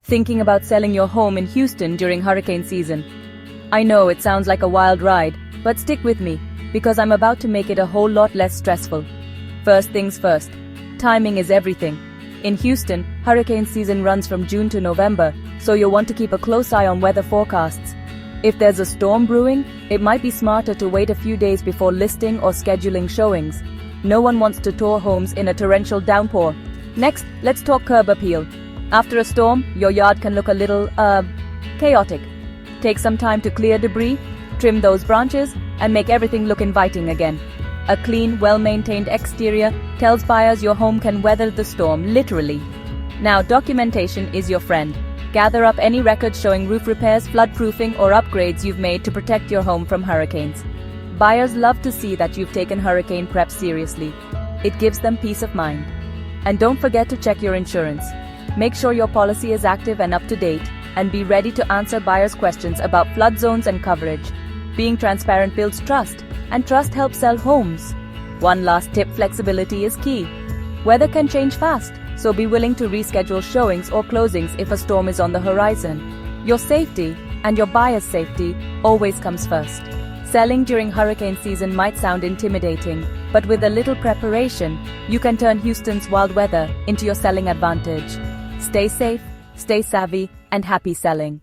thinking about selling your home in Houston during hurricane season. I know it sounds like a wild ride, but stick with me, because I'm about to make it a whole lot less stressful. First things first, timing is everything. In Houston, hurricane season runs from June to November, so you'll want to keep a close eye on weather forecasts. If there's a storm brewing, it might be smarter to wait a few days before listing or scheduling showings. No one wants to tour homes in a torrential downpour. Next, let's talk curb appeal. After a storm, your yard can look a little, chaotic. Take some time to clear debris, trim those branches, and make everything look inviting again. A clean, well-maintained exterior tells buyers your home can weather the storm, literally. Now, documentation is your friend. Gather up any records showing roof repairs, floodproofing, or upgrades you've made to protect your home from hurricanes. Buyers love to see that you've taken hurricane prep seriously. It gives them peace of mind. And don't forget to check your insurance. Make sure your policy is active and up to date, and be ready to answer buyers' questions about flood zones and coverage. Being transparent builds trust, and trust helps sell homes. One last tip: flexibility is key. Weather can change fast, so be willing to reschedule showings or closings if a storm is on the horizon. Your safety, and your buyer's safety, always comes first. Selling during hurricane season might sound intimidating, but with a little preparation, you can turn Houston's wild weather into your selling advantage. Stay safe, stay savvy, and happy selling.